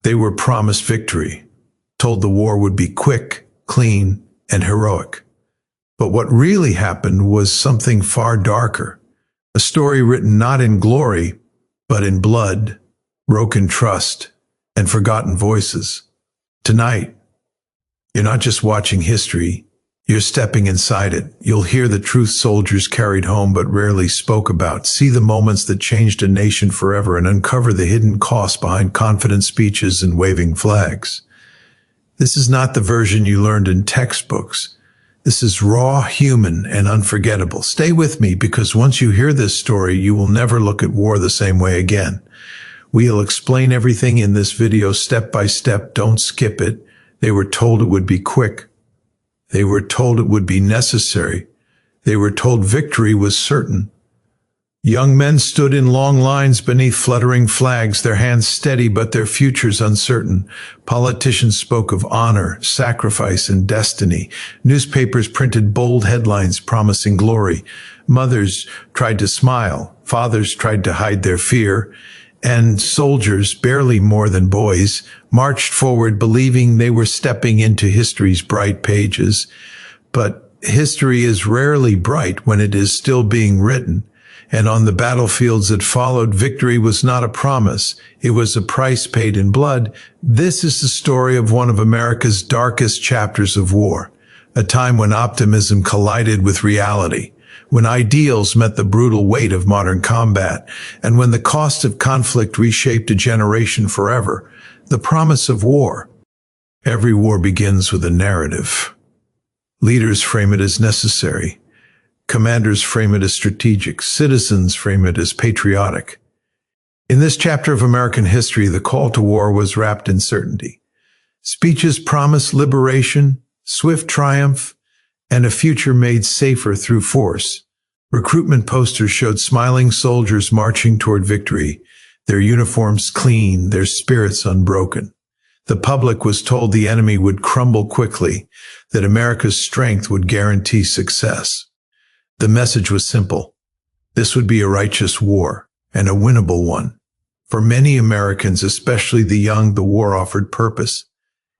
They were promised victory, told the war would be quick, clean, and heroic. But what really happened was something far darker, a story written not in glory, but in blood, broken trust, and forgotten voices. Tonight, you're not just watching history, you're stepping inside it. You'll hear the truth soldiers carried home but rarely spoke about, see the moments that changed a nation forever, and uncover the hidden costs behind confident speeches and waving flags. This is not the version you learned in textbooks. This is raw, human, and unforgettable. Stay with me, because once you hear this story, you will never look at war the same way again. We'll explain everything in this video step by step. Don't skip it. They were told it would be quick. They were told it would be necessary. They were told victory was certain. Young men stood in long lines beneath fluttering flags, their hands steady but their futures uncertain. Politicians spoke of honor, sacrifice, and destiny. Newspapers printed bold headlines promising glory. Mothers tried to smile. Fathers tried to hide their fear. And soldiers, barely more than boys, marched forward believing they were stepping into history's bright pages. But history is rarely bright when it is still being written. And on the battlefields that followed, victory was not a promise. It was a price paid in blood. This is the story of one of America's darkest chapters of war, a time when optimism collided with reality, when ideals met the brutal weight of modern combat, and when the cost of conflict reshaped a generation forever. The promise of war. Every war begins with a narrative. Leaders frame it as necessary. Commanders frame it as strategic. Citizens frame it as patriotic. In this chapter of American history, the call to war was wrapped in certainty. Speeches promised liberation, swift triumph, and a future made safer through force. Recruitment posters showed smiling soldiers marching toward victory, their uniforms clean, their spirits unbroken. The public was told the enemy would crumble quickly, that America's strength would guarantee success. The message was simple. This would be a righteous war, and a winnable one. For many Americans, especially the young, the war offered purpose.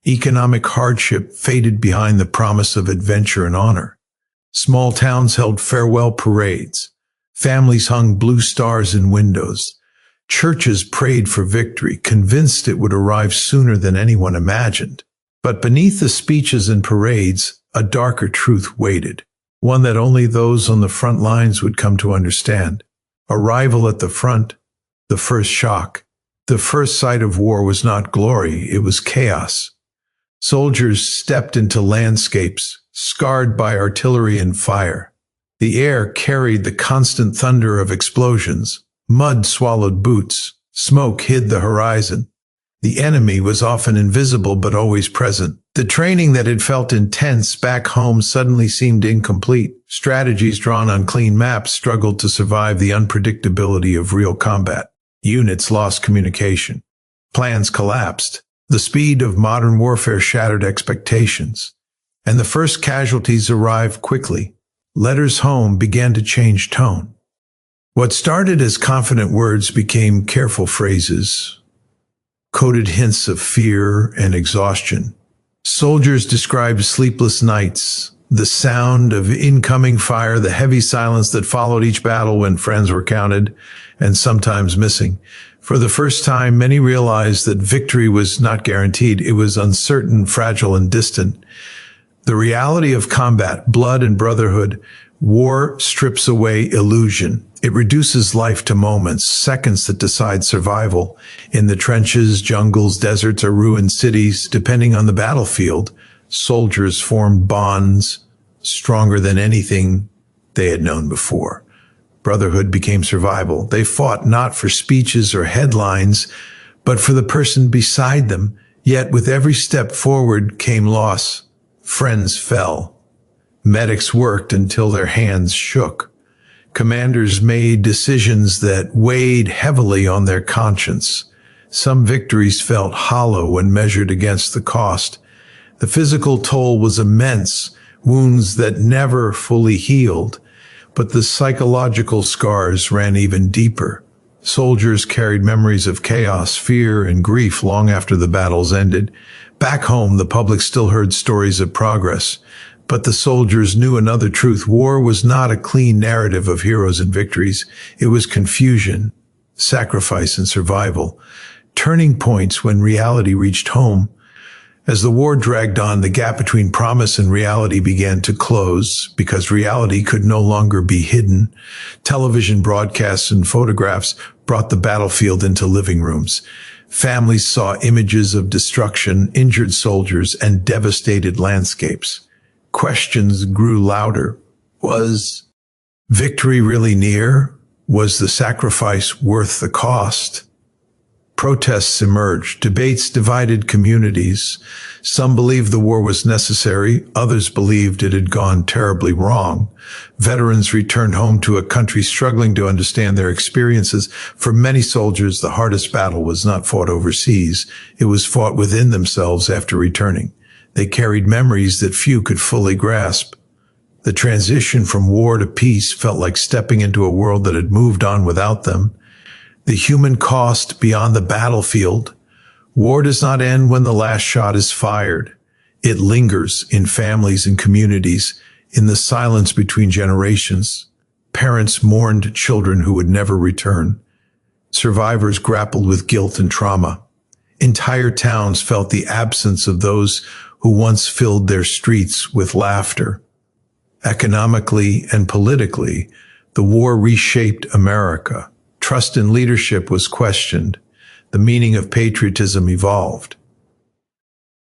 Economic hardship faded behind the promise of adventure and honor. Small towns held farewell parades. Families hung blue stars in windows. Churches prayed for victory, convinced it would arrive sooner than anyone imagined. But beneath the speeches and parades, a darker truth waited, one that only those on the front lines would come to understand. Arrival at the front, the first shock. The first sight of war was not glory, it was chaos. Soldiers stepped into landscapes scarred by artillery and fire. The air carried the constant thunder of explosions. Mud swallowed boots. Smoke hid the horizon. The enemy was often invisible but always present. The training that had felt intense back home suddenly seemed incomplete. Strategies drawn on clean maps struggled to survive the unpredictability of real combat. Units lost communication. Plans collapsed. The speed of modern warfare shattered expectations. And the first casualties arrived quickly. Letters home began to change tone. What started as confident words became careful phrases, coded hints of fear and exhaustion. Soldiers described sleepless nights, the sound of incoming fire, the heavy silence that followed each battle when friends were counted and sometimes missing. For the first time, many realized that victory was not guaranteed. It was uncertain, fragile, and distant. The reality of combat, blood and brotherhood, war strips away illusion. It reduces life to moments, seconds that decide survival. In the trenches, jungles, deserts, or ruined cities, depending on the battlefield, soldiers formed bonds stronger than anything they had known before. Brotherhood became survival. They fought not for speeches or headlines, but for the person beside them. Yet with every step forward came loss. Friends fell. Medics worked until their hands shook. Commanders made decisions that weighed heavily on their conscience. Some victories felt hollow when measured against the cost. The physical toll was immense, wounds that never fully healed. But the psychological scars ran even deeper. Soldiers carried memories of chaos, fear, and grief long after the battles ended. Back home, the public still heard stories of progress, but the soldiers knew another truth. War was not a clean narrative of heroes and victories. It was confusion, sacrifice, and survival. Turning points when reality reached home. As the war dragged on, the gap between promise and reality began to close because reality could no longer be hidden. Television broadcasts and photographs brought the battlefield into living rooms. Families saw images of destruction, injured soldiers, and devastated landscapes. Questions grew louder. Was victory really near? Was the sacrifice worth the cost? Protests emerged. Debates divided communities. Some believed the war was necessary. Others believed it had gone terribly wrong. Veterans returned home to a country struggling to understand their experiences. For many soldiers, the hardest battle was not fought overseas. It was fought within themselves after returning. They carried memories that few could fully grasp. The transition from war to peace felt like stepping into a world that had moved on without them. The human cost beyond the battlefield. War does not end when the last shot is fired. It lingers in families and communities, in the silence between generations. Parents mourned children who would never return. Survivors grappled with guilt and trauma. Entire towns felt the absence of those who once filled their streets with laughter. Economically and politically, the war reshaped America. Trust in leadership was questioned. The meaning of patriotism evolved.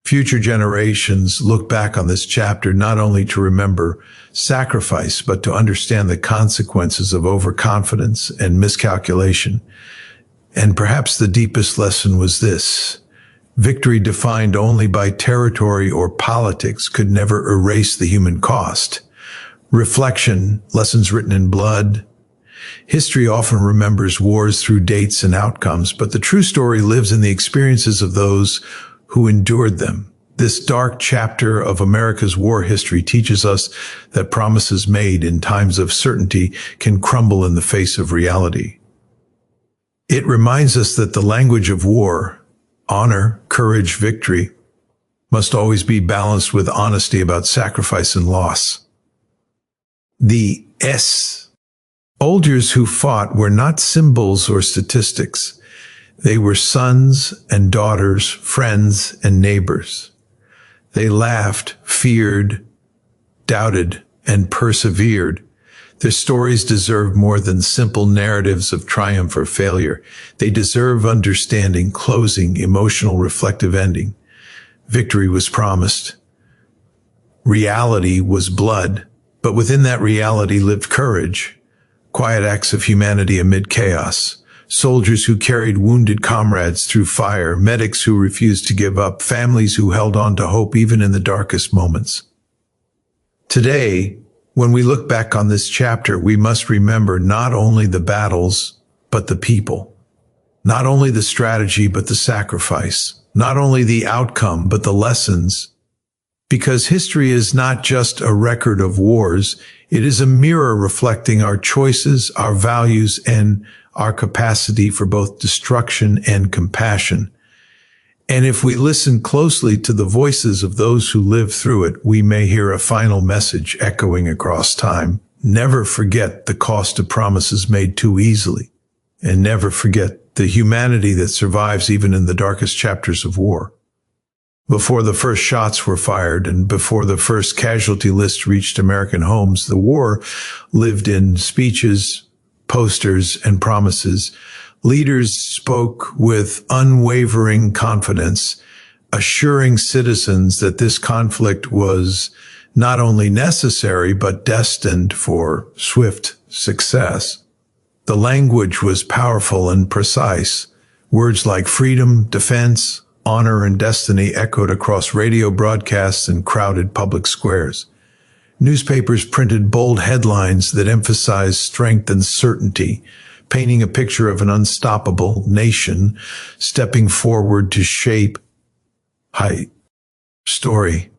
Future generations look back on this chapter not only to remember sacrifice, but to understand the consequences of overconfidence and miscalculation. And perhaps the deepest lesson was this: victory defined only by territory or politics could never erase the human cost. Reflection, lessons written in blood. History often remembers wars through dates and outcomes, but the true story lives in the experiences of those who endured them. This dark chapter of America's war history teaches us that promises made in times of certainty can crumble in the face of reality. It reminds us that the language of war, honor, courage, victory, must always be balanced with honesty about sacrifice and loss. The soldiers who fought were not symbols or statistics. They were sons and daughters, friends and neighbors. They laughed, feared, doubted, and persevered. Their stories deserve more than simple narratives of triumph or failure. They deserve understanding, closing, emotional, reflective ending. Victory was promised. Reality was blood, but within that reality lived courage. Quiet acts of humanity amid chaos. Soldiers who carried wounded comrades through fire, medics who refused to give up, families who held on to hope even in the darkest moments. Today, when we look back on this chapter, we must remember not only the battles, but the people. Not only the strategy, but the sacrifice. Not only the outcome, but the lessons. Because history is not just a record of wars, it is a mirror reflecting our choices, our values, and our capacity for both destruction and compassion. And if we listen closely to the voices of those who lived through it, we may hear a final message echoing across time. Never forget the cost of promises made too easily, and never forget the humanity that survives even in the darkest chapters of war. Before the first shots were fired and before the first casualty list reached American homes, the war lived in speeches, posters, and promises. Leaders spoke with unwavering confidence, assuring citizens that this conflict was not only necessary, but destined for swift success. The language was powerful and precise. Words like freedom, defense, honor, and destiny echoed across radio broadcasts and crowded public squares. Newspapers printed bold headlines that emphasized strength and certainty, painting a picture of an unstoppable nation stepping forward to shape story.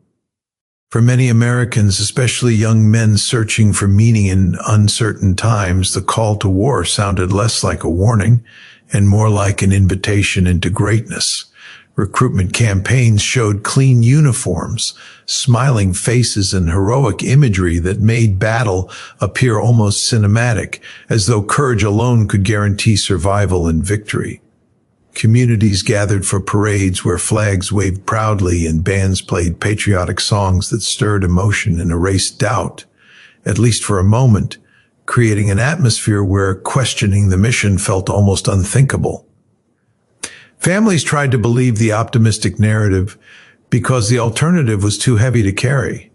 For many Americans, especially young men searching for meaning in uncertain times, the call to war sounded less like a warning and more like an invitation into greatness. Recruitment campaigns showed clean uniforms, smiling faces, and heroic imagery that made battle appear almost cinematic, as though courage alone could guarantee survival and victory. Communities gathered for parades where flags waved proudly and bands played patriotic songs that stirred emotion and erased doubt, at least for a moment, creating an atmosphere where questioning the mission felt almost unthinkable. Families tried to believe the optimistic narrative because the alternative was too heavy to carry.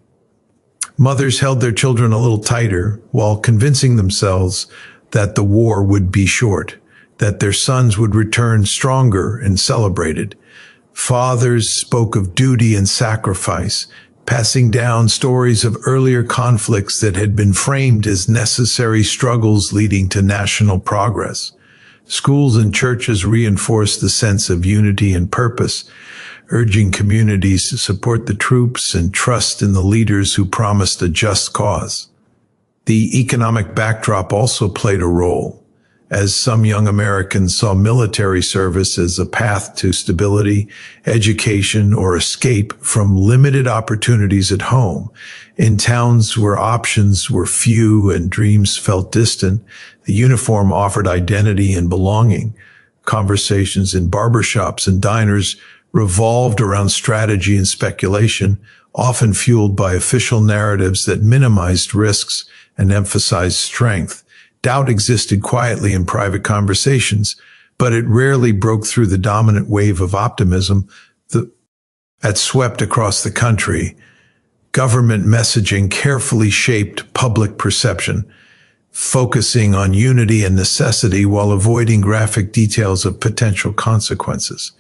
Mothers held their children a little tighter while convincing themselves that the war would be short, that their sons would return stronger and celebrated. Fathers spoke of duty and sacrifice, passing down stories of earlier conflicts that had been framed as necessary struggles leading to national progress. Schools and churches reinforced the sense of unity and purpose, urging communities to support the troops and trust in the leaders who promised a just cause. The economic backdrop also played a role, as some young Americans saw military service as a path to stability, education, or escape from limited opportunities at home. In towns where options were few and dreams felt distant, the uniform offered identity and belonging. Conversations in barbershops and diners revolved around strategy and speculation, often fueled by official narratives that minimized risks and emphasized strength. Doubt existed quietly in private conversations, but it rarely broke through the dominant wave of optimism that swept across the country. Government messaging carefully shaped public perception, focusing on unity and necessity while avoiding graphic details of potential consequences.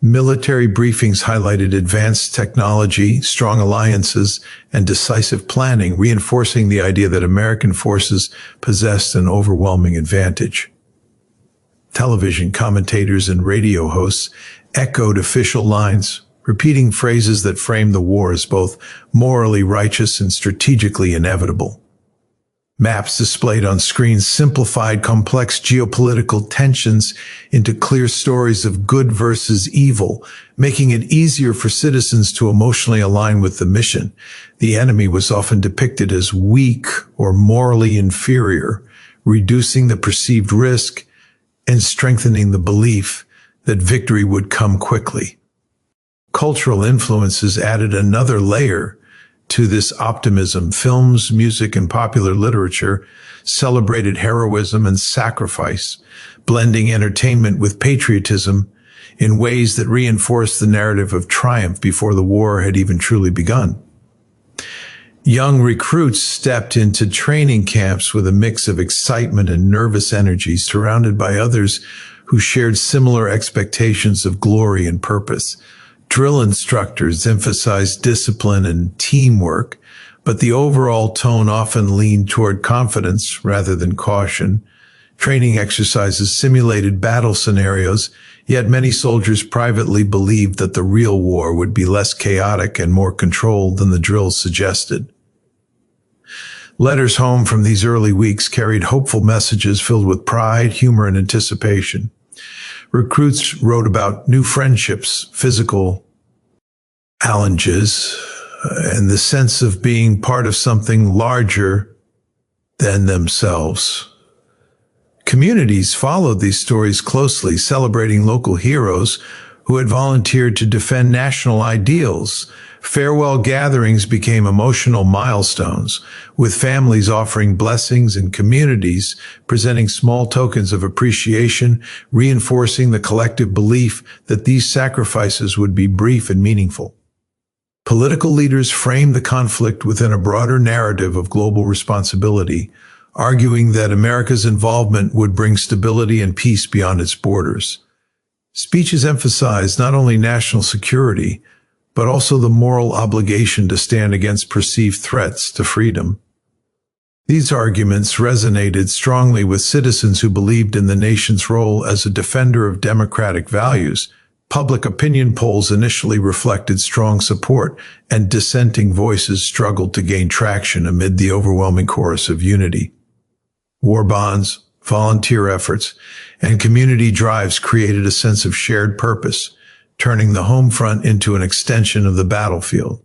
Military briefings highlighted advanced technology, strong alliances, and decisive planning, reinforcing the idea that American forces possessed an overwhelming advantage. Television commentators and radio hosts echoed official lines, repeating phrases that framed the war as both morally righteous and strategically inevitable. Maps displayed on screens simplified complex geopolitical tensions into clear stories of good versus evil, making it easier for citizens to emotionally align with the mission. The enemy was often depicted as weak or morally inferior, reducing the perceived risk and strengthening the belief that victory would come quickly. Cultural influences added another layer to this optimism. Films, music, and popular literature celebrated heroism and sacrifice, blending entertainment with patriotism in ways that reinforced the narrative of triumph before the war had even truly begun. Young recruits stepped into training camps with a mix of excitement and nervous energy, surrounded by others who shared similar expectations of glory and purpose. Drill instructors emphasized discipline and teamwork, but the overall tone often leaned toward confidence rather than caution. Training exercises simulated battle scenarios, yet many soldiers privately believed that the real war would be less chaotic and more controlled than the drills suggested. Letters home from these early weeks carried hopeful messages filled with pride, humor, and anticipation. Recruits wrote about new friendships, physical challenges, and the sense of being part of something larger than themselves. Communities followed these stories closely, celebrating local heroes who had volunteered to defend national ideals. Farewell gatherings became emotional milestones, with families offering blessings and communities presenting small tokens of appreciation, reinforcing the collective belief that these sacrifices would be brief and meaningful. Political leaders framed the conflict within a broader narrative of global responsibility, arguing that America's involvement would bring stability and peace beyond its borders. Speeches emphasized not only national security, but also the moral obligation to stand against perceived threats to freedom. These arguments resonated strongly with citizens who believed in the nation's role as a defender of democratic values, Public opinion polls initially reflected strong support, and dissenting voices struggled to gain traction amid the overwhelming chorus of unity. War bonds, volunteer efforts, and community drives created a sense of shared purpose, turning the home front into an extension of the battlefield.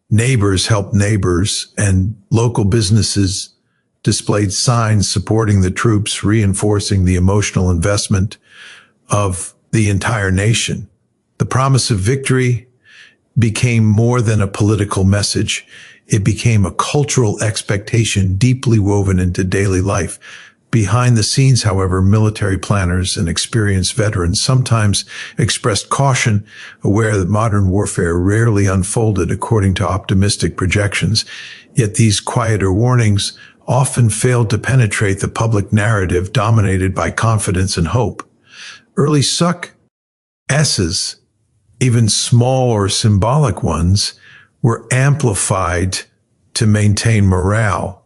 Neighbors helped neighbors, and local businesses displayed signs supporting the troops, reinforcing the emotional investment of the entire nation. The promise of victory became more than a political message. It became a cultural expectation deeply woven into daily life. Behind the scenes, however, military planners and experienced veterans sometimes expressed caution, aware that modern warfare rarely unfolded according to optimistic projections. Yet these quieter warnings often failed to penetrate the public narrative dominated by confidence and hope. Early successes, even small or symbolic ones, were amplified to maintain morale,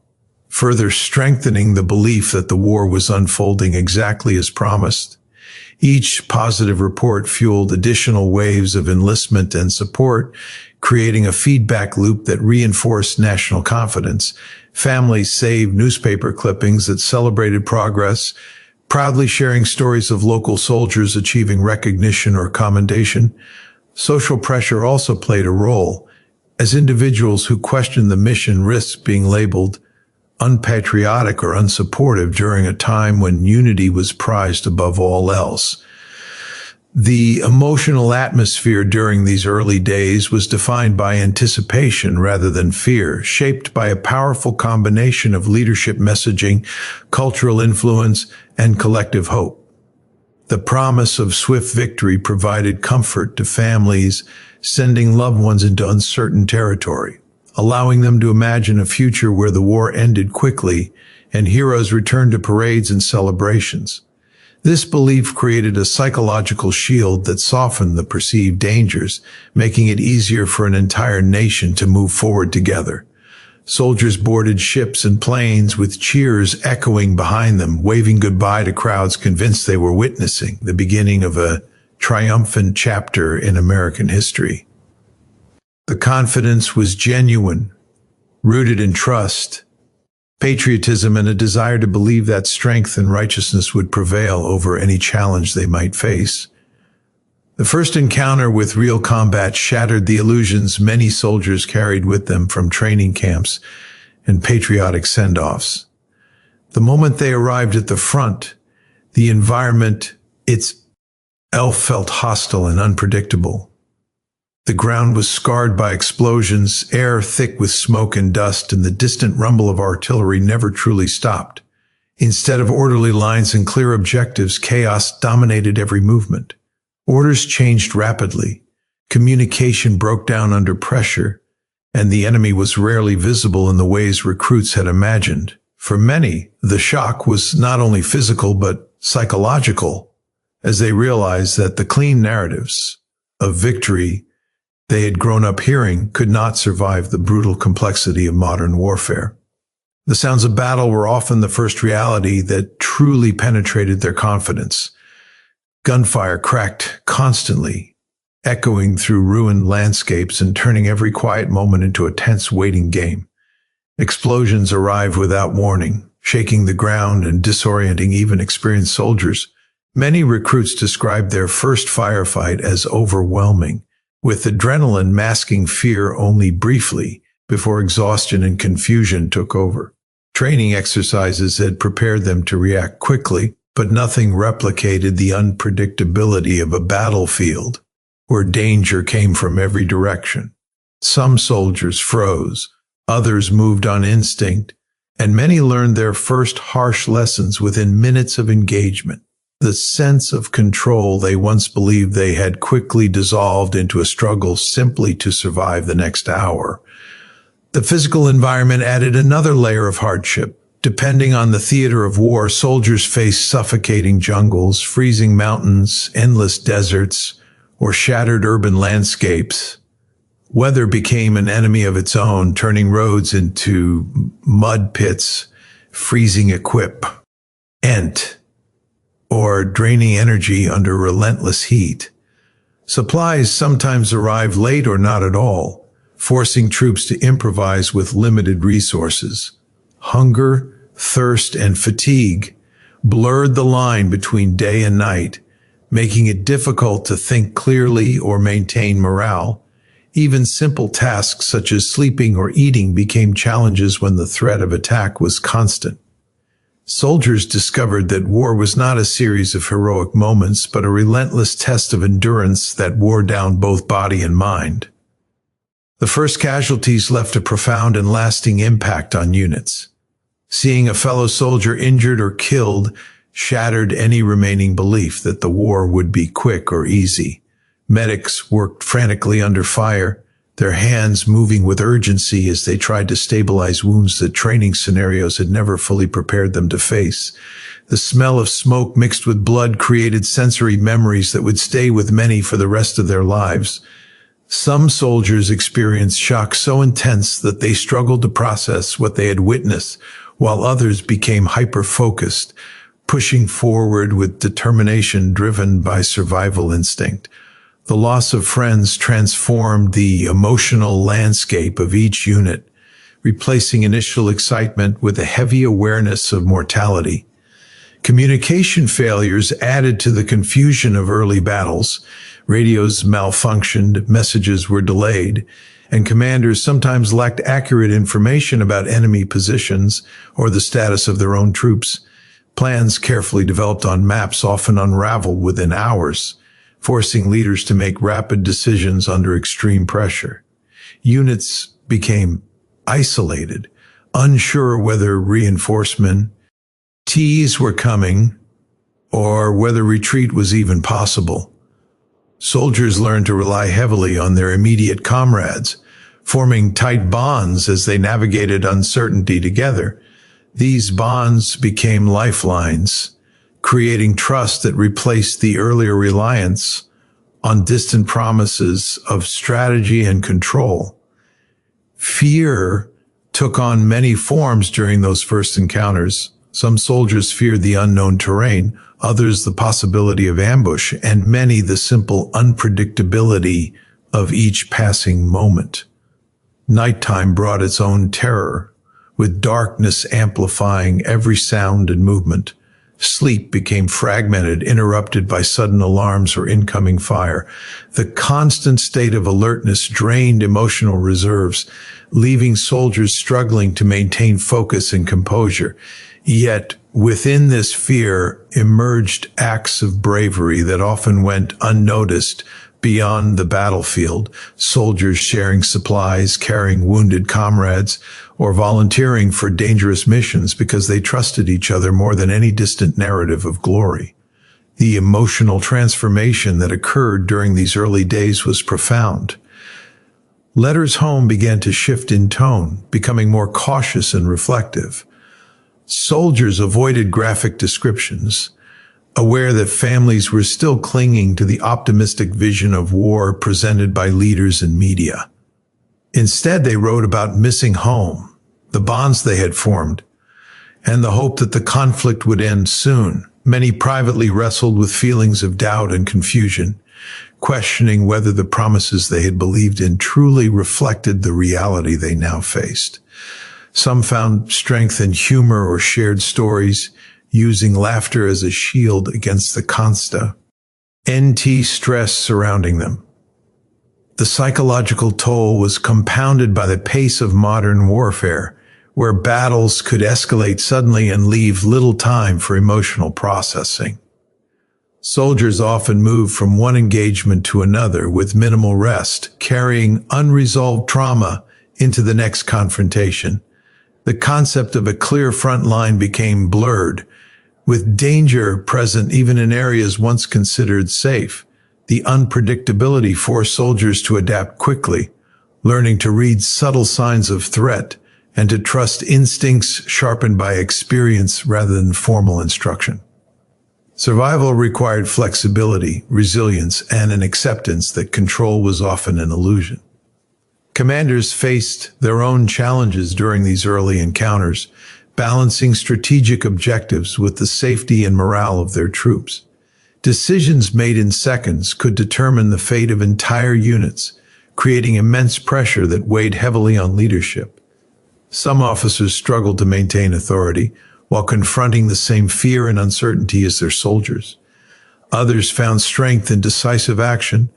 further strengthening the belief that the war was unfolding exactly as promised. Each positive report fueled additional waves of enlistment and support, creating a feedback loop that reinforced national confidence. Families saved newspaper clippings that celebrated progress, proudly sharing stories of local soldiers achieving recognition or commendation. Social pressure also played a role, as individuals who questioned the mission risked being labeled unpatriotic or unsupportive during a time when unity was prized above all else. The emotional atmosphere during these early days was defined by anticipation rather than fear, shaped by a powerful combination of leadership messaging, cultural influence, and collective hope. The promise of swift victory provided comfort to families sending loved ones into uncertain territory, allowing them to imagine a future where the war ended quickly and heroes returned to parades and celebrations. This belief created a psychological shield that softened the perceived dangers, making it easier for an entire nation to move forward together. Soldiers boarded ships and planes with cheers echoing behind them, waving goodbye to crowds convinced they were witnessing the beginning of a triumphant chapter in American history. The confidence was genuine, rooted in trust, patriotism, and a desire to believe that strength and righteousness would prevail over any challenge they might face. The first encounter with real combat shattered the illusions many soldiers carried with them from training camps and patriotic send-offs. The moment they arrived at the front, the environment itself felt hostile and unpredictable. The ground was scarred by explosions, air thick with smoke and dust, and the distant rumble of artillery never truly stopped. Instead of orderly lines and clear objectives, chaos dominated every movement. Orders changed rapidly, communication broke down under pressure, and the enemy was rarely visible in the ways recruits had imagined. For many, the shock was not only physical but psychological, as they realized that the clean narratives of victory they had grown up hearing could not survive the brutal complexity of modern warfare. The sounds of battle were often the first reality that truly penetrated their confidence. Gunfire cracked constantly, echoing through ruined landscapes and turning every quiet moment into a tense waiting game. Explosions arrived without warning, shaking the ground and disorienting even experienced soldiers. Many recruits described their first firefight as overwhelming, with adrenaline masking fear only briefly before exhaustion and confusion took over. Training exercises had prepared them to react quickly, but nothing replicated the unpredictability of a battlefield where danger came from every direction. Some soldiers froze, others moved on instinct, and many learned their first harsh lessons within minutes of engagement. The sense of control they once believed they had quickly dissolved into a struggle simply to survive the next hour. The physical environment added another layer of hardship. Depending on the theater of war, soldiers faced suffocating jungles, freezing mountains, endless deserts, or shattered urban landscapes. Weather became an enemy of its own, turning roads into mud pits, freezing equipment, or draining energy under relentless heat. Supplies sometimes arrived late or not at all, forcing troops to improvise with limited resources. Hunger, thirst, and fatigue blurred the line between day and night, making it difficult to think clearly or maintain morale. Even simple tasks such as sleeping or eating became challenges when the threat of attack was constant. Soldiers discovered that war was not a series of heroic moments, but a relentless test of endurance that wore down both body and mind. The first casualties left a profound and lasting impact on units. Seeing a fellow soldier injured or killed shattered any remaining belief that the war would be quick or easy. Medics worked frantically under fire, their hands moving with urgency as they tried to stabilize wounds that training scenarios had never fully prepared them to face. The smell of smoke mixed with blood created sensory memories that would stay with many for the rest of their lives. Some soldiers experienced shock so intense that they struggled to process what they had witnessed, while others became hyper-focused, pushing forward with determination driven by survival instinct. The loss of friends transformed the emotional landscape of each unit, replacing initial excitement with a heavy awareness of mortality. Communication failures added to the confusion of early battles. Radios malfunctioned, messages were delayed, and commanders sometimes lacked accurate information about enemy positions or the status of their own troops. Plans carefully developed on maps often unraveled within hours, forcing leaders to make rapid decisions under extreme pressure. Units became isolated, unsure whether reinforcements were coming or whether retreat was even possible. Soldiers learned to rely heavily on their immediate comrades, forming tight bonds as they navigated uncertainty together. These bonds became lifelines, creating trust that replaced the earlier reliance on distant promises of strategy and control. Fear took on many forms during those first encounters. Some soldiers feared the unknown terrain, others the possibility of ambush, and many the simple unpredictability of each passing moment. Nighttime brought its own terror, with darkness amplifying every sound and movement. Sleep became fragmented, interrupted by sudden alarms or incoming fire. The constant state of alertness drained emotional reserves, leaving soldiers struggling to maintain focus and composure. Yet, within this fear emerged acts of bravery that often went unnoticed beyond the battlefield. Soldiers sharing supplies, carrying wounded comrades, or volunteering for dangerous missions because they trusted each other more than any distant narrative of glory. The emotional transformation that occurred during these early days was profound. Letters home began to shift in tone, becoming more cautious and reflective. Soldiers avoided graphic descriptions, aware that families were still clinging to the optimistic vision of war presented by leaders and media. Instead, they wrote about missing home, the bonds they had formed, and the hope that the conflict would end soon. Many privately wrestled with feelings of doubt and confusion, questioning whether the promises they had believed in truly reflected the reality they now faced. Some found strength in humor or shared stories, using laughter as a shield against the constant stress surrounding them. The psychological toll was compounded by the pace of modern warfare, where battles could escalate suddenly and leave little time for emotional processing. Soldiers often moved from one engagement to another with minimal rest, carrying unresolved trauma into the next confrontation. The concept of a clear front line became blurred, with danger present even in areas once considered safe. The unpredictability forced soldiers to adapt quickly, learning to read subtle signs of threat and to trust instincts sharpened by experience rather than formal instruction. Survival required flexibility, resilience, and an acceptance that control was often an illusion. Commanders faced their own challenges during these early encounters, balancing strategic objectives with the safety and morale of their troops. Decisions made in seconds could determine the fate of entire units, creating immense pressure that weighed heavily on leadership. Some officers struggled to maintain authority while confronting the same fear and uncertainty as their soldiers. Others found strength in decisive action,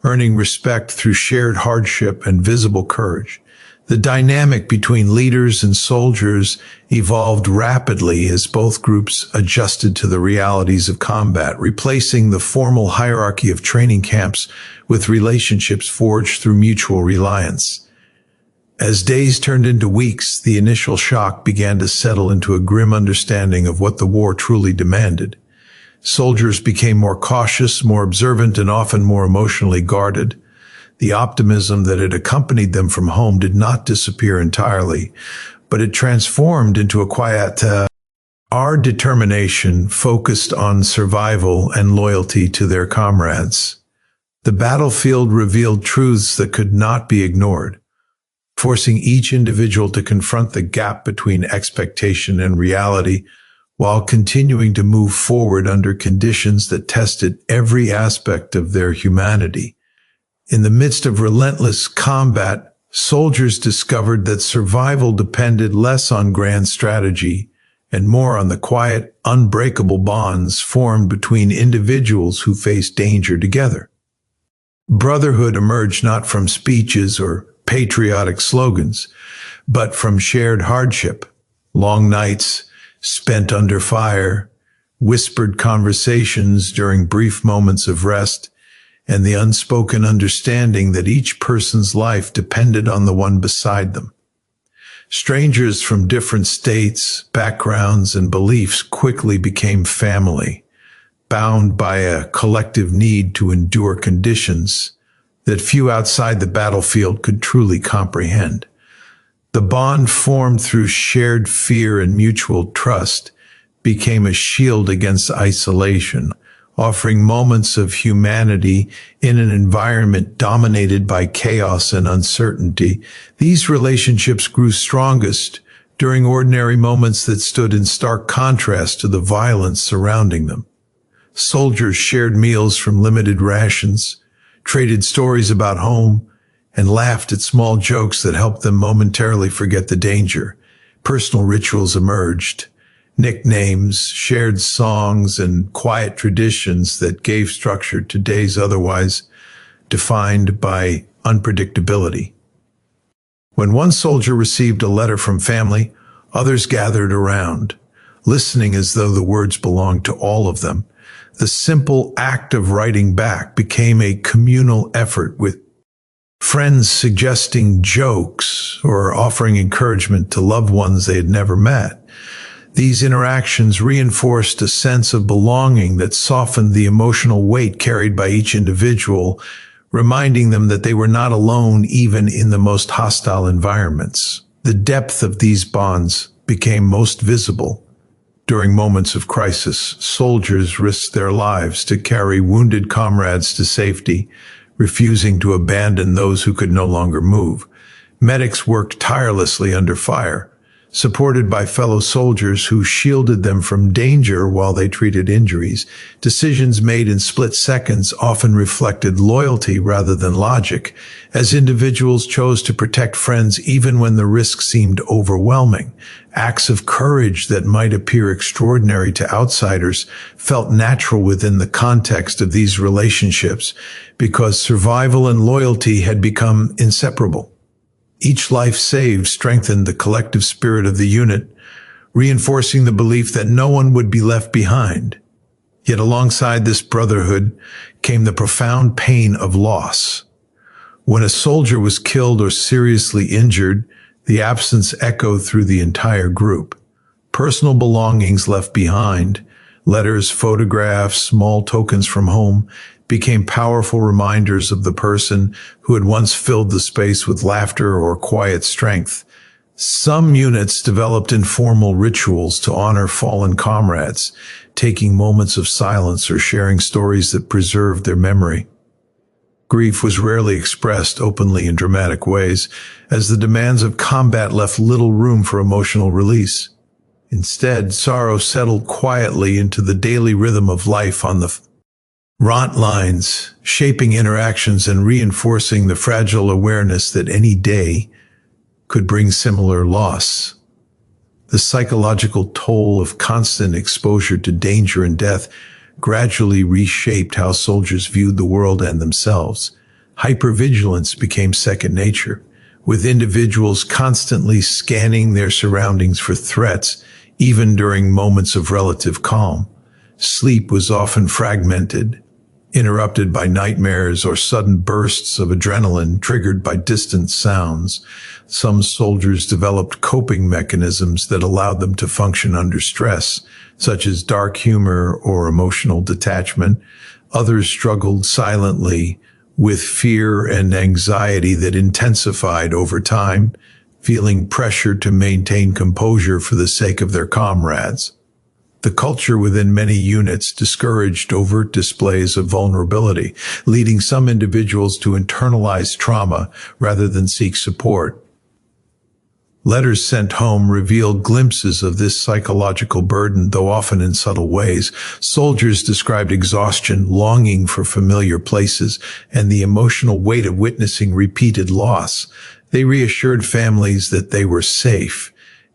earning respect through shared hardship and visible courage. The dynamic between leaders and soldiers evolved rapidly as both groups adjusted to the realities of combat, replacing the formal hierarchy of training camps with relationships forged through mutual reliance. As days turned into weeks, the initial shock began to settle into a grim understanding of what the war truly demanded. Soldiers became more cautious, more observant, and often more emotionally guarded. The optimism that had accompanied them from home did not disappear entirely, but it transformed into a quiet, our determination focused on survival and loyalty to their comrades. The battlefield revealed truths that could not be ignored, forcing each individual to confront the gap between expectation and reality while continuing to move forward under conditions that tested every aspect of their humanity. In the midst of relentless combat, soldiers discovered that survival depended less on grand strategy and more on the quiet, unbreakable bonds formed between individuals who faced danger together. Brotherhood emerged not from speeches or patriotic slogans, but from shared hardship, long nights spent under fire, whispered conversations during brief moments of rest, and the unspoken understanding that each person's life depended on the one beside them. Strangers from different states, backgrounds, and beliefs quickly became family, bound by a collective need to endure conditions that few outside the battlefield could truly comprehend. The bond formed through shared fear and mutual trust became a shield against isolation, offering moments of humanity in an environment dominated by chaos and uncertainty. These relationships grew strongest during ordinary moments that stood in stark contrast to the violence surrounding them. Soldiers shared meals from limited rations, traded stories about home, and laughed at small jokes that helped them momentarily forget the danger. Personal rituals emerged, nicknames, shared songs, and quiet traditions that gave structure to days otherwise defined by unpredictability. When one soldier received a letter from family, others gathered around, listening as though the words belonged to all of them. The simple act of writing back became a communal effort, with friends suggesting jokes or offering encouragement to loved ones they had never met. These interactions reinforced a sense of belonging that softened the emotional weight carried by each individual, reminding them that they were not alone even in the most hostile environments. The depth of these bonds became most visible during moments of crisis. Soldiers risked their lives to carry wounded comrades to safety, refusing to abandon those who could no longer move. Medics worked tirelessly under fire, supported by fellow soldiers who shielded them from danger while they treated injuries. Decisions made in split seconds often reflected loyalty rather than logic, as individuals chose to protect friends even when the risk seemed overwhelming. Acts of courage that might appear extraordinary to outsiders felt natural within the context of these relationships because survival and loyalty had become inseparable. Each life saved strengthened the collective spirit of the unit, reinforcing the belief that no one would be left behind. Yet alongside this brotherhood came the profound pain of loss. When a soldier was killed or seriously injured, the absence echoed through the entire group. Personal belongings left behind, letters, photographs, small tokens from home, became powerful reminders of the person who had once filled the space with laughter or quiet strength. Some units developed informal rituals to honor fallen comrades, taking moments of silence or sharing stories that preserved their memory. Grief was rarely expressed openly in dramatic ways, as the demands of combat left little room for emotional release. Instead, sorrow settled quietly into the daily rhythm of life on the Rant lines, shaping interactions and reinforcing the fragile awareness that any day could bring similar loss. The psychological toll of constant exposure to danger and death gradually reshaped how soldiers viewed the world and themselves. Hypervigilance became second nature, with individuals constantly scanning their surroundings for threats, even during moments of relative calm. Sleep was often fragmented, interrupted by nightmares or sudden bursts of adrenaline triggered by distant sounds. Some soldiers developed coping mechanisms that allowed them to function under stress, such as dark humor or emotional detachment. Others struggled silently with fear and anxiety that intensified over time, feeling pressure to maintain composure for the sake of their comrades. The culture within many units discouraged overt displays of vulnerability, leading some individuals to internalize trauma rather than seek support. Letters sent home revealed glimpses of this psychological burden, though often in subtle ways. Soldiers described exhaustion, longing for familiar places, and the emotional weight of witnessing repeated loss. They reassured families that they were safe,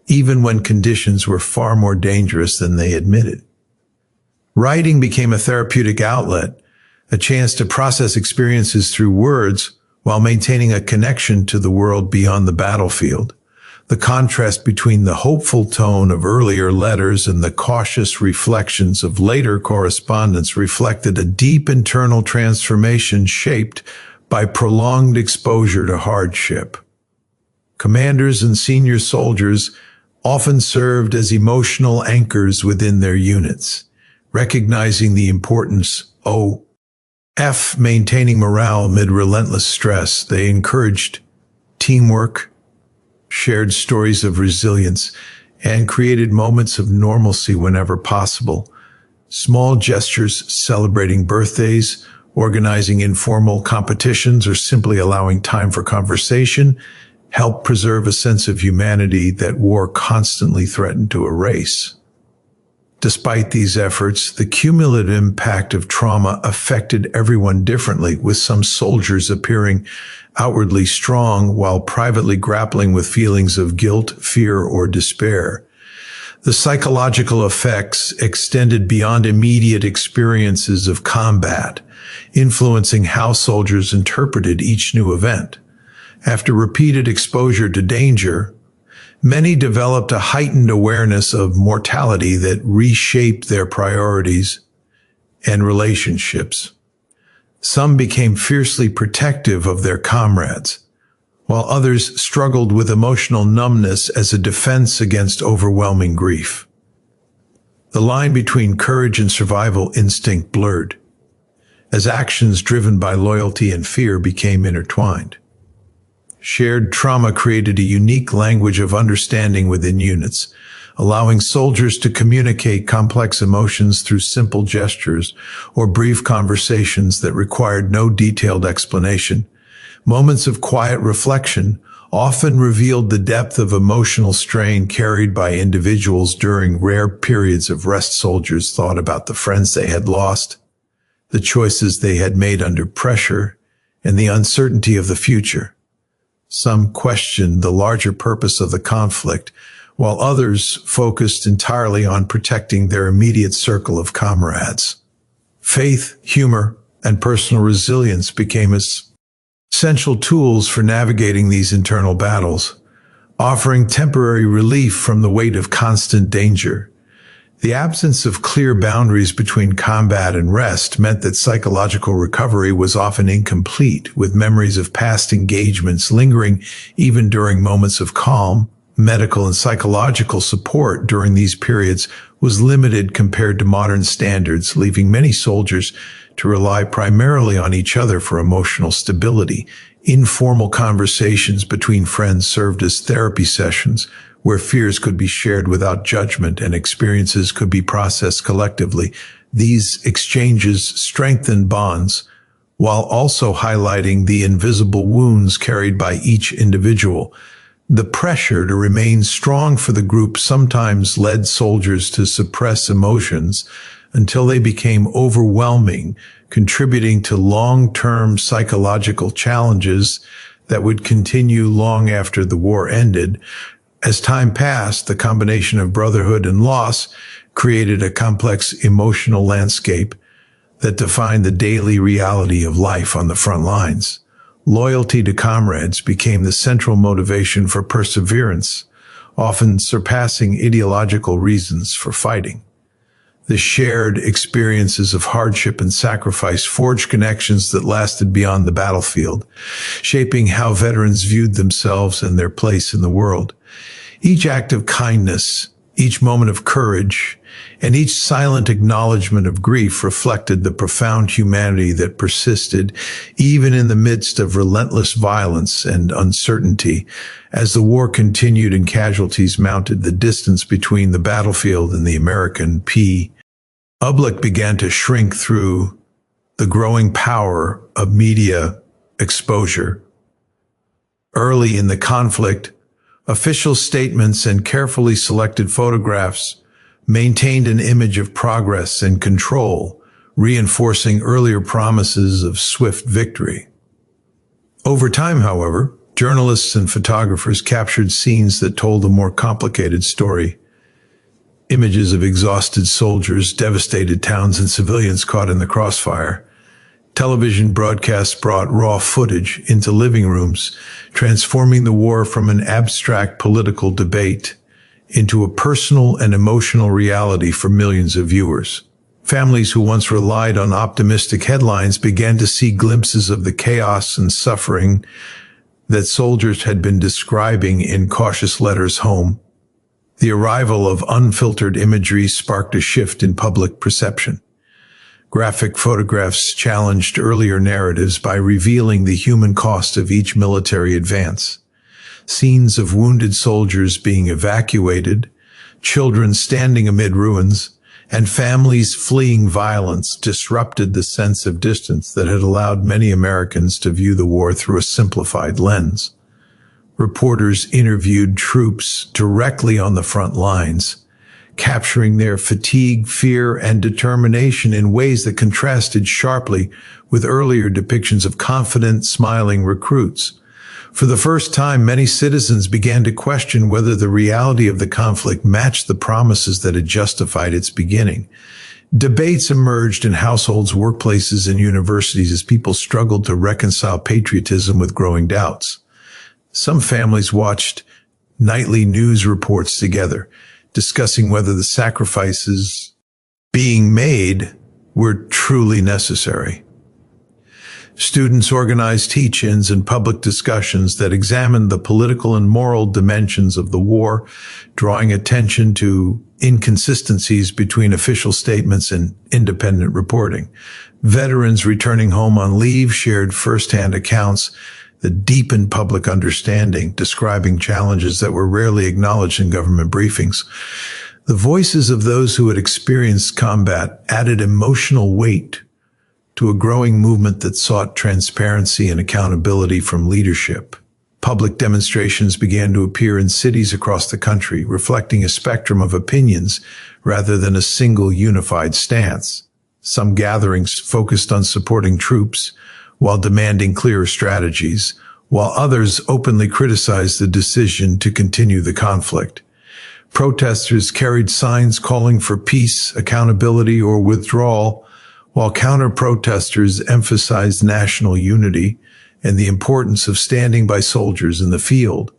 even when conditions were far more dangerous than they admitted. Writing became a therapeutic outlet, a chance to process experiences through words while maintaining a connection to the world beyond the battlefield. The contrast between the hopeful tone of earlier letters and the cautious reflections of later correspondence reflected a deep internal transformation shaped by prolonged exposure to hardship. Commanders and senior soldiers often served as emotional anchors within their units, recognizing the importance of maintaining morale amid relentless stress. They encouraged teamwork, shared stories of resilience, and created moments of normalcy whenever possible. Small gestures celebrating birthdays, organizing informal competitions, or simply allowing time for conversation helped preserve a sense of humanity that war constantly threatened to erase. Despite these efforts, the cumulative impact of trauma affected everyone differently, with some soldiers appearing outwardly strong while privately grappling with feelings of guilt, fear, or despair. The psychological effects extended beyond immediate experiences of combat, influencing how soldiers interpreted each new event. After repeated exposure to danger, many developed a heightened awareness of mortality that reshaped their priorities and relationships. Some became fiercely protective of their comrades, while others struggled with emotional numbness as a defense against overwhelming grief. The line between courage and survival instinct blurred, as actions driven by loyalty and fear became intertwined. Shared trauma created a unique language of understanding within units, allowing soldiers to communicate complex emotions through simple gestures or brief conversations that required no detailed explanation. Moments of quiet reflection often revealed the depth of emotional strain carried by individuals during rare periods of rest. Soldiers thought about the friends they had lost, the choices they had made under pressure, and the uncertainty of the future. Some questioned the larger purpose of the conflict, while others focused entirely on protecting their immediate circle of comrades. Faith, humor, and personal resilience became essential tools for navigating these internal battles, offering temporary relief from the weight of constant danger. The absence of clear boundaries between combat and rest meant that psychological recovery was often incomplete, with memories of past engagements lingering even during moments of calm. Medical and psychological support during these periods was limited compared to modern standards, leaving many soldiers to rely primarily on each other for emotional stability. Informal conversations between friends served as therapy sessions, where fears could be shared without judgment and experiences could be processed collectively. These exchanges strengthened bonds, while also highlighting the invisible wounds carried by each individual. The pressure to remain strong for the group sometimes led soldiers to suppress emotions until they became overwhelming, contributing to long-term psychological challenges that would continue long after the war ended. As time passed, the combination of brotherhood and loss created a complex emotional landscape that defined the daily reality of life on the front lines. Loyalty to comrades became the central motivation for perseverance, often surpassing ideological reasons for fighting. The shared experiences of hardship and sacrifice forged connections that lasted beyond the battlefield, shaping how veterans viewed themselves and their place in the world. Each act of kindness, each moment of courage, and each silent acknowledgement of grief reflected the profound humanity that persisted even in the midst of relentless violence and uncertainty. As the war continued and casualties mounted, the distance between the battlefield and the American public began to shrink through the growing power of media exposure. Early in the conflict, official statements and carefully selected photographs maintained an image of progress and control, reinforcing earlier promises of swift victory. Over time, however, journalists and photographers captured scenes that told a more complicated story. Images of exhausted soldiers, devastated towns, and civilians caught in the crossfire. Television broadcasts brought raw footage into living rooms, transforming the war from an abstract political debate into a personal and emotional reality for millions of viewers. Families who once relied on optimistic headlines began to see glimpses of the chaos and suffering that soldiers had been describing in cautious letters home. The arrival of unfiltered imagery sparked a shift in public perception. Graphic photographs challenged earlier narratives by revealing the human cost of each military advance. Scenes of wounded soldiers being evacuated, children standing amid ruins, and families fleeing violence disrupted the sense of distance that had allowed many Americans to view the war through a simplified lens. Reporters interviewed troops directly on the front lines, capturing their fatigue, fear, and determination in ways that contrasted sharply with earlier depictions of confident, smiling recruits. For the first time, many citizens began to question whether the reality of the conflict matched the promises that had justified its beginning. Debates emerged in households, workplaces, and universities as people struggled to reconcile patriotism with growing doubts. Some families watched nightly news reports together, discussing whether the sacrifices being made were truly necessary. Students organized teach-ins and public discussions that examined the political and moral dimensions of the war, drawing attention to inconsistencies between official statements and independent reporting. Veterans returning home on leave shared firsthand accounts that deepened public understanding, describing challenges that were rarely acknowledged in government briefings. The voices of those who had experienced combat added emotional weight to a growing movement that sought transparency and accountability from leadership. Public demonstrations began to appear in cities across the country, reflecting a spectrum of opinions rather than a single unified stance. Some gatherings focused on supporting troops while demanding clearer strategies, while others openly criticized the decision to continue the conflict. Protesters carried signs calling for peace, accountability, or withdrawal, while counter-protesters emphasized national unity and the importance of standing by soldiers in the field.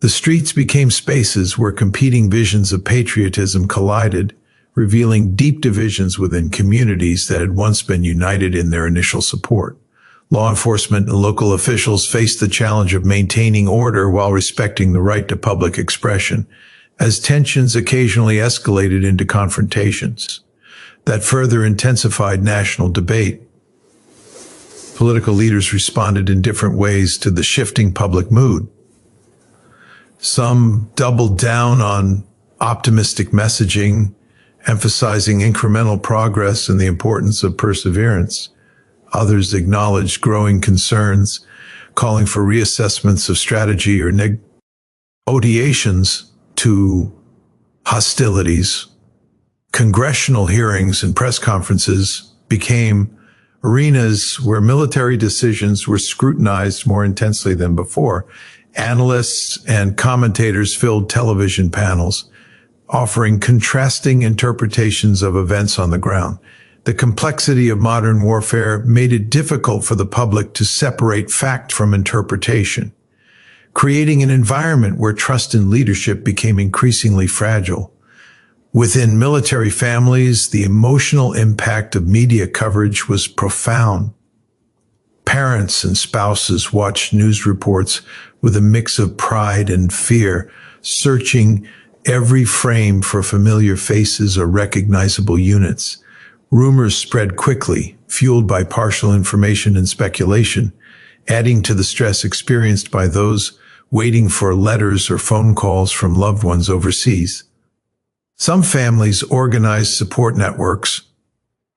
The streets became spaces where competing visions of patriotism collided, revealing deep divisions within communities that had once been united in their initial support. Law enforcement and local officials faced the challenge of maintaining order while respecting the right to public expression, as tensions occasionally escalated into confrontations that further intensified national debate. Political leaders responded in different ways to the shifting public mood. Some doubled down on optimistic messaging, emphasizing incremental progress and the importance of perseverance. Others acknowledged growing concerns, calling for reassessments of strategy or negotiations to hostilities. Congressional hearings and press conferences became arenas where military decisions were scrutinized more intensely than before. Analysts and commentators filled television panels, offering contrasting interpretations of events on the ground. The complexity of modern warfare made it difficult for the public to separate fact from interpretation, creating an environment where trust in leadership became increasingly fragile. Within military families, the emotional impact of media coverage was profound. Parents and spouses watched news reports with a mix of pride and fear, searching every frame for familiar faces or recognizable units. Rumors spread quickly, fueled by partial information and speculation, adding to the stress experienced by those waiting for letters or phone calls from loved ones overseas. Some families organized support networks,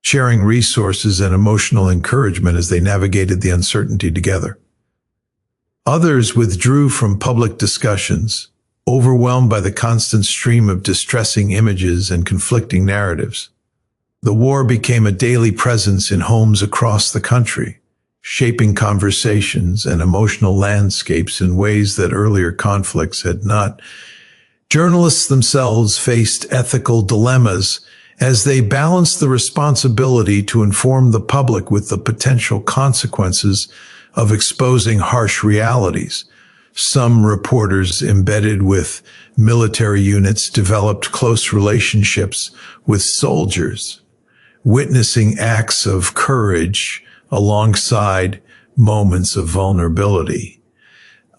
sharing resources and emotional encouragement as they navigated the uncertainty together. Others withdrew from public discussions, overwhelmed by the constant stream of distressing images and conflicting narratives. The war became a daily presence in homes across the country, shaping conversations and emotional landscapes in ways that earlier conflicts had not. Journalists themselves faced ethical dilemmas as they balanced the responsibility to inform the public with the potential consequences of exposing harsh realities. Some reporters embedded with military units developed close relationships with soldiers, witnessing acts of courage alongside moments of vulnerability.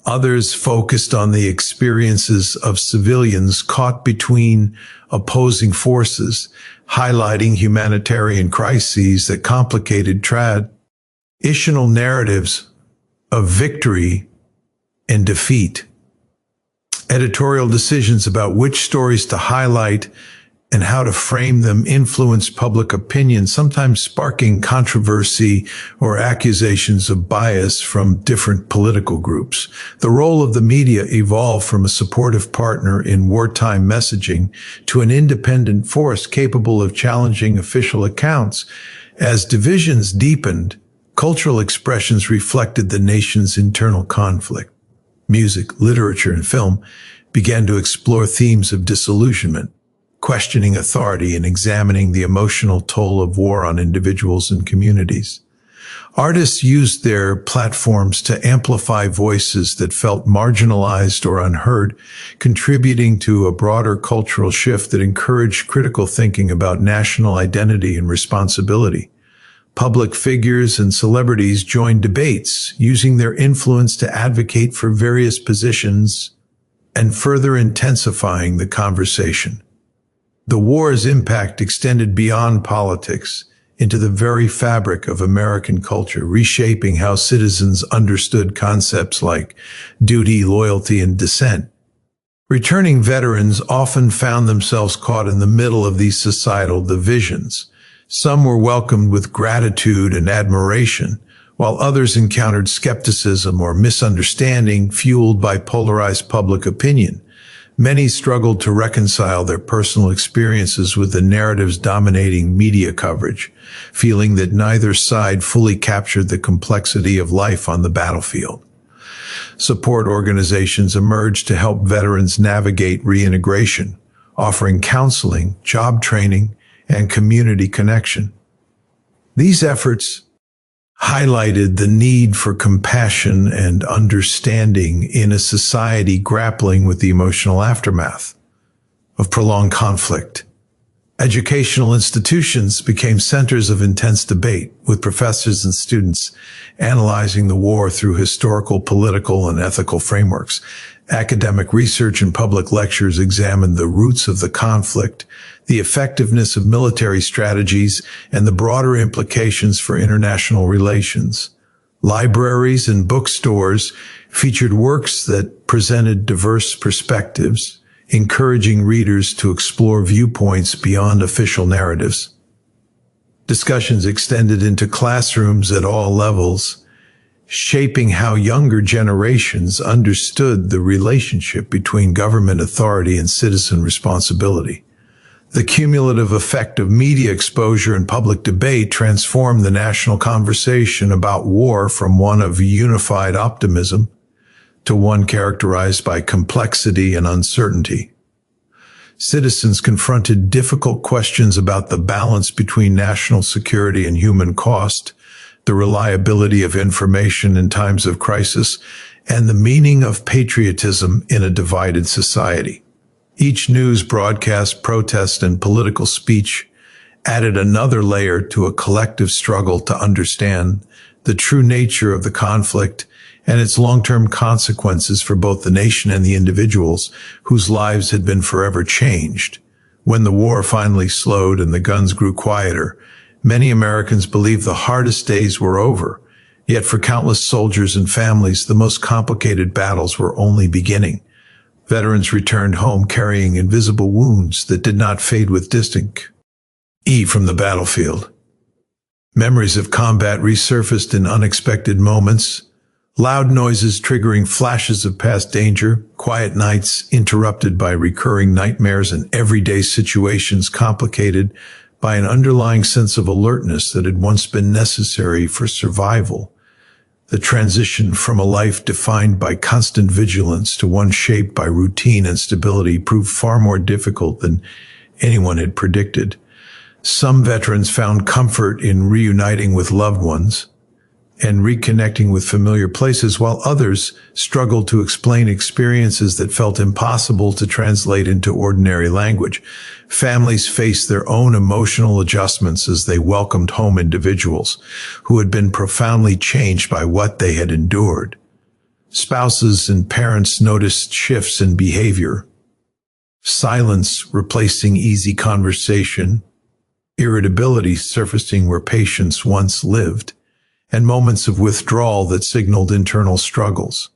Others focused on the experiences of civilians caught between opposing forces, highlighting humanitarian crises that complicated traditional narratives of victory and defeat. Editorial decisions about which stories to highlight and how to frame them influenced public opinion, sometimes sparking controversy or accusations of bias from different political groups. The role of the media evolved from a supportive partner in wartime messaging to an independent force capable of challenging official accounts. As divisions deepened, cultural expressions reflected the nation's internal conflict. Music, literature, and film began to explore themes of disillusionment, questioning authority and examining the emotional toll of war on individuals and communities. Artists used their platforms to amplify voices that felt marginalized or unheard, contributing to a broader cultural shift that encouraged critical thinking about national identity and responsibility. Public figures and celebrities joined debates, using their influence to advocate for various positions and further intensifying the conversation. The war's impact extended beyond politics into the very fabric of American culture, reshaping how citizens understood concepts like duty, loyalty, and dissent. Returning veterans often found themselves caught in the middle of these societal divisions. Some were welcomed with gratitude and admiration, while others encountered skepticism or misunderstanding fueled by polarized public opinion. Many struggled to reconcile their personal experiences with the narratives dominating media coverage, feeling that neither side fully captured the complexity of life on the battlefield. Support organizations emerged to help veterans navigate reintegration, offering counseling, job training, and community connection. These efforts highlighted the need for compassion and understanding in a society grappling with the emotional aftermath of prolonged conflict. Educational institutions became centers of intense debate, with professors and students analyzing the war through historical, political, and ethical frameworks. Academic research and public lectures examined the roots of the conflict, the effectiveness of military strategies, and the broader implications for international relations. Libraries and bookstores featured works that presented diverse perspectives, encouraging readers to explore viewpoints beyond official narratives. Discussions extended into classrooms at all levels, shaping how younger generations understood the relationship between government authority and citizen responsibility. The cumulative effect of media exposure and public debate transformed the national conversation about war from one of unified optimism to one characterized by complexity and uncertainty. Citizens confronted difficult questions about the balance between national security and human cost, the reliability of information in times of crisis, and the meaning of patriotism in a divided society. Each news broadcast, protest, and political speech added another layer to a collective struggle to understand the true nature of the conflict and its long-term consequences for both the nation and the individuals whose lives had been forever changed. When the war finally slowed and the guns grew quieter, many Americans believed the hardest days were over. Yet for countless soldiers and families, the most complicated battles were only beginning. Veterans returned home carrying invisible wounds that did not fade with distance from the battlefield. Memories of combat resurfaced in unexpected moments, loud noises triggering flashes of past danger, quiet nights interrupted by recurring nightmares, and everyday situations complicated by an underlying sense of alertness that had once been necessary for survival. The transition from a life defined by constant vigilance to one shaped by routine and stability proved far more difficult than anyone had predicted. Some veterans found comfort in reuniting with loved ones and reconnecting with familiar places, while others struggled to explain experiences that felt impossible to translate into ordinary language. Families faced their own emotional adjustments as they welcomed home individuals who had been profoundly changed by what they had endured. Spouses and parents noticed shifts in behavior, silence replacing easy conversation, irritability surfacing where patience once lived, and moments of withdrawal that signaled internal struggles.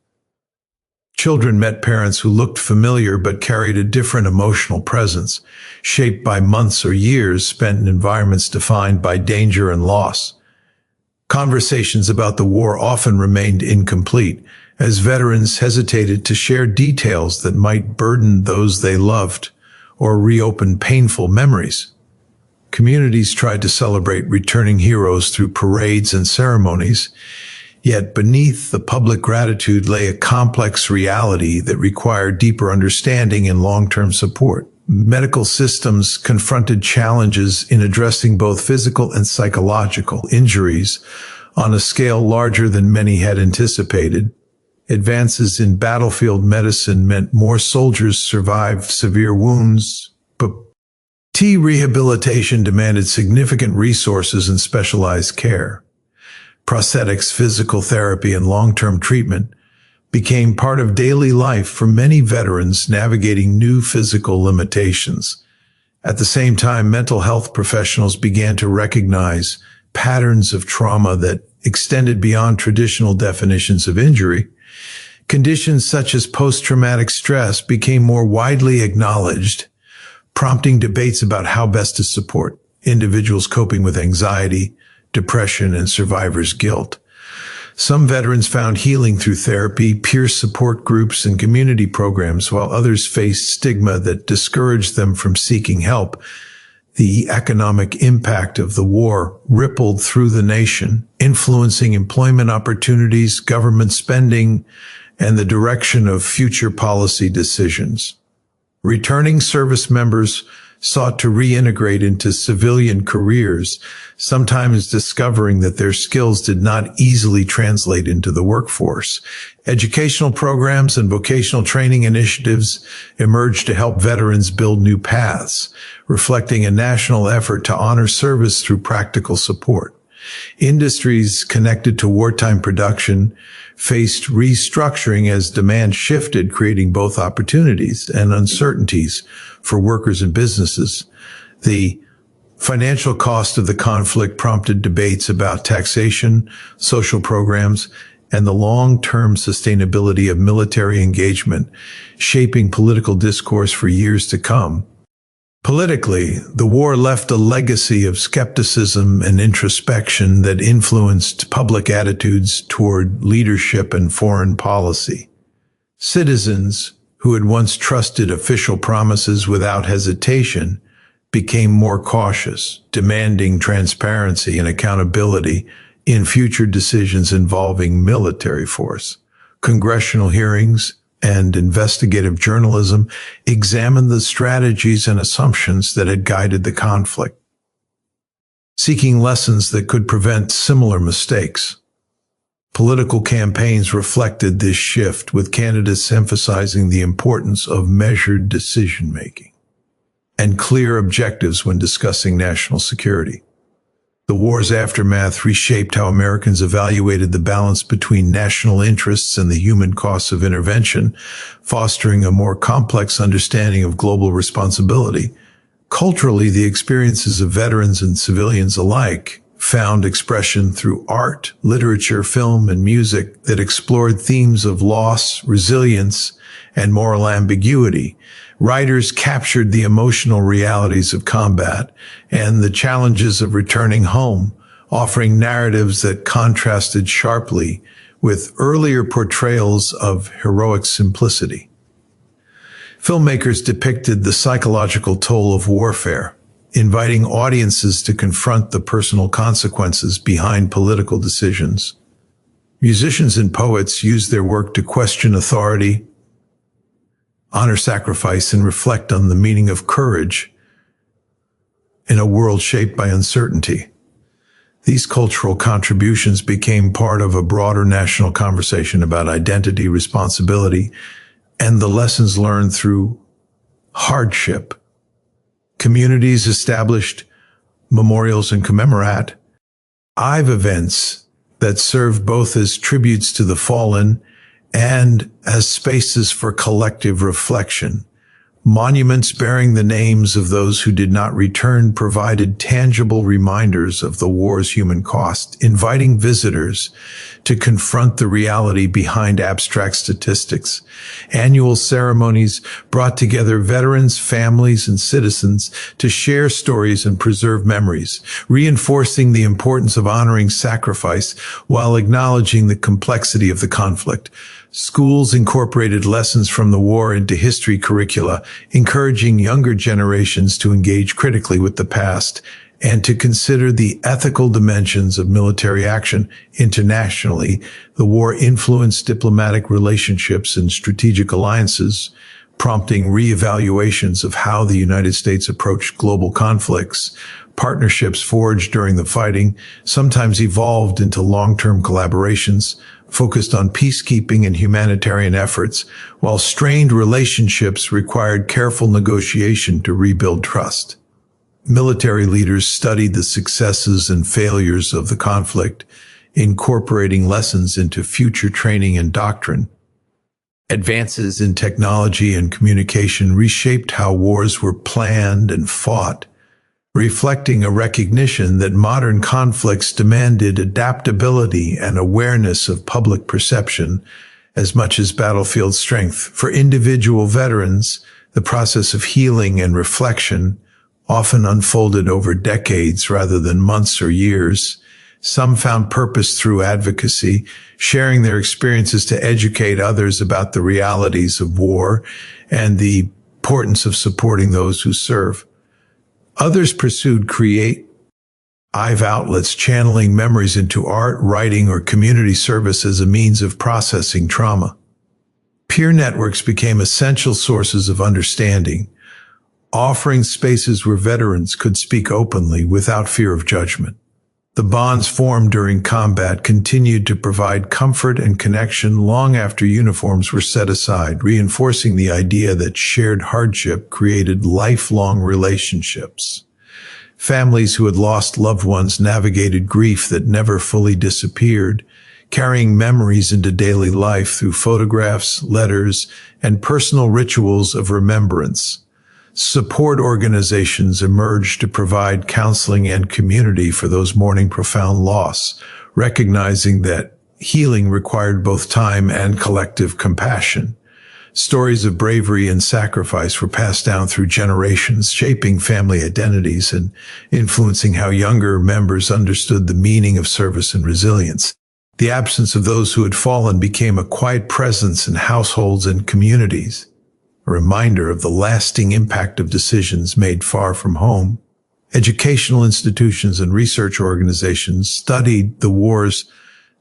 Children met parents who looked familiar but carried a different emotional presence, shaped by months or years spent in environments defined by danger and loss. Conversations about the war often remained incomplete, as veterans hesitated to share details that might burden those they loved or reopen painful memories. Communities tried to celebrate returning heroes through parades and ceremonies, yet beneath the public gratitude lay a complex reality that required deeper understanding and long-term support. Medical systems confronted challenges in addressing both physical and psychological injuries on a scale larger than many had anticipated. Advances in battlefield medicine meant more soldiers survived severe wounds, but rehabilitation demanded significant resources and specialized care. Prosthetics, physical therapy, and long-term treatment became part of daily life for many veterans navigating new physical limitations. At the same time, mental health professionals began to recognize patterns of trauma that extended beyond traditional definitions of injury. Conditions such as post-traumatic stress became more widely acknowledged, prompting debates about how best to support individuals coping with anxiety, depression, and survivor's guilt. Some veterans found healing through therapy, peer support groups, and community programs, while others faced stigma that discouraged them from seeking help. The economic impact of the war rippled through the nation, influencing employment opportunities, government spending, and the direction of future policy decisions. Returning service members sought to reintegrate into civilian careers, sometimes discovering that their skills did not easily translate into the workforce. Educational programs and vocational training initiatives emerged to help veterans build new paths, reflecting a national effort to honor service through practical support. Industries connected to wartime production faced restructuring as demand shifted, creating both opportunities and uncertainties for workers and businesses. The financial cost of the conflict prompted debates about taxation, social programs, and the long-term sustainability of military engagement, shaping political discourse for years to come. Politically, the war left a legacy of skepticism and introspection that influenced public attitudes toward leadership and foreign policy. Citizens who had once trusted official promises without hesitation became more cautious, demanding transparency and accountability in future decisions involving military force. Congressional hearings and investigative journalism examined the strategies and assumptions that had guided the conflict, seeking lessons that could prevent similar mistakes. Political campaigns reflected this shift, with candidates emphasizing the importance of measured decision-making and clear objectives when discussing national security. The war's aftermath reshaped how Americans evaluated the balance between national interests and the human costs of intervention, fostering a more complex understanding of global responsibility. Culturally, the experiences of veterans and civilians alike found expression through art, literature, film, and music that explored themes of loss, resilience, and moral ambiguity. Writers captured the emotional realities of combat and the challenges of returning home, offering narratives that contrasted sharply with earlier portrayals of heroic simplicity. Filmmakers depicted the psychological toll of warfare, inviting audiences to confront the personal consequences behind political decisions. Musicians and poets used their work to question authority, honor sacrifice, and reflect on the meaning of courage in a world shaped by uncertainty. These cultural contributions became part of a broader national conversation about identity, responsibility, and the lessons learned through hardship. Communities established memorials and commemorate events that served both as tributes to the fallen and as spaces for collective reflection. Monuments bearing the names of those who did not return provided tangible reminders of the war's human cost, inviting visitors to confront the reality behind abstract statistics. Annual ceremonies brought together veterans, families, and citizens to share stories and preserve memories, reinforcing the importance of honoring sacrifice while acknowledging the complexity of the conflict. Schools incorporated lessons from the war into history curricula, encouraging younger generations to engage critically with the past and to consider the ethical dimensions of military action. Internationally, the war influenced diplomatic relationships and strategic alliances, prompting reevaluations of how the United States approached global conflicts. Partnerships forged during the fighting sometimes evolved into long-term collaborations focused on peacekeeping and humanitarian efforts, while strained relationships required careful negotiation to rebuild trust. Military leaders studied the successes and failures of the conflict, incorporating lessons into future training and doctrine. Advances in technology and communication reshaped how wars were planned and fought, reflecting a recognition that modern conflicts demanded adaptability and awareness of public perception as much as battlefield strength. For individual veterans, the process of healing and reflection often unfolded over decades rather than months or years. Some found purpose through advocacy, sharing their experiences to educate others about the realities of war and the importance of supporting those who serve. Others pursued creative outlets, channeling memories into art, writing, or community service as a means of processing trauma. Peer networks became essential sources of understanding, offering spaces where veterans could speak openly without fear of judgment. The bonds formed during combat continued to provide comfort and connection long after uniforms were set aside, reinforcing the idea that shared hardship created lifelong relationships. Families who had lost loved ones navigated grief that never fully disappeared, carrying memories into daily life through photographs, letters, and personal rituals of remembrance. Support organizations emerged to provide counseling and community for those mourning profound loss, recognizing that healing required both time and collective compassion. Stories of bravery and sacrifice were passed down through generations, shaping family identities and influencing how younger members understood the meaning of service and resilience. The absence of those who had fallen became a quiet presence in households and communities, a reminder of the lasting impact of decisions made far from home. Educational institutions and research organizations studied the war's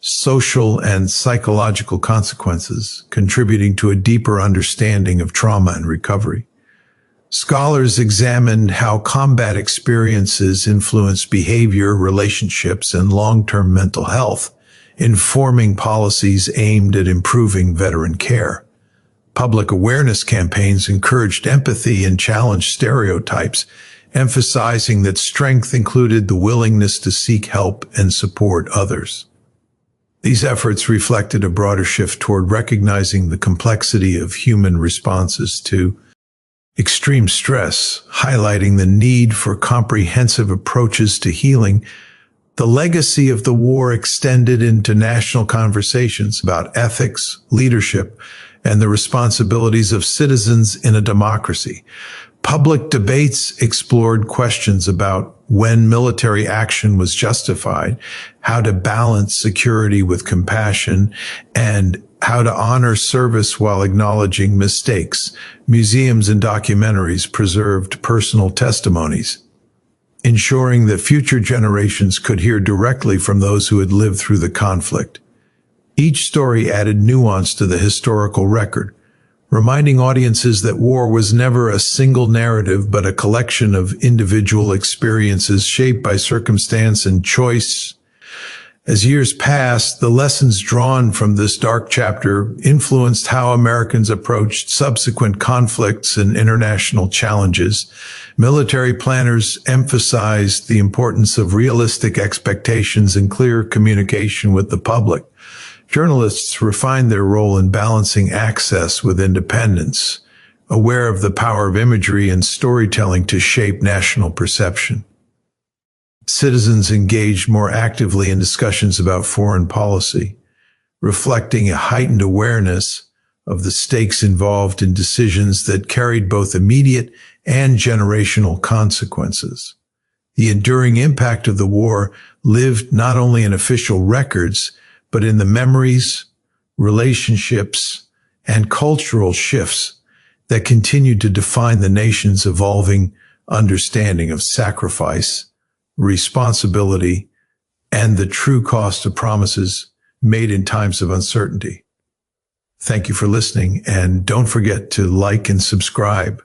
social and psychological consequences, contributing to a deeper understanding of trauma and recovery. Scholars examined how combat experiences influence behavior, relationships, and long-term mental health, informing policies aimed at improving veteran care. Public awareness campaigns encouraged empathy and challenged stereotypes, emphasizing that strength included the willingness to seek help and support others. These efforts reflected a broader shift toward recognizing the complexity of human responses to extreme stress, highlighting the need for comprehensive approaches to healing. The legacy of the war extended into national conversations about ethics, leadership, and the responsibilities of citizens in a democracy. Public debates explored questions about when military action was justified, how to balance security with compassion, and how to honor service while acknowledging mistakes. Museums and documentaries preserved personal testimonies, ensuring that future generations could hear directly from those who had lived through the conflict. Each story added nuance to the historical record, reminding audiences that war was never a single narrative but a collection of individual experiences shaped by circumstance and choice. As years passed, the lessons drawn from this dark chapter influenced how Americans approached subsequent conflicts and international challenges. Military planners emphasized the importance of realistic expectations and clear communication with the public. Journalists refined their role in balancing access with independence, aware of the power of imagery and storytelling to shape national perception. Citizens engaged more actively in discussions about foreign policy, reflecting a heightened awareness of the stakes involved in decisions that carried both immediate and generational consequences. The enduring impact of the war lived not only in official records, but in the memories, relationships, and cultural shifts that continued to define the nation's evolving understanding of sacrifice, responsibility, and the true cost of promises made in times of uncertainty. Thank you for listening, and don't forget to like and subscribe.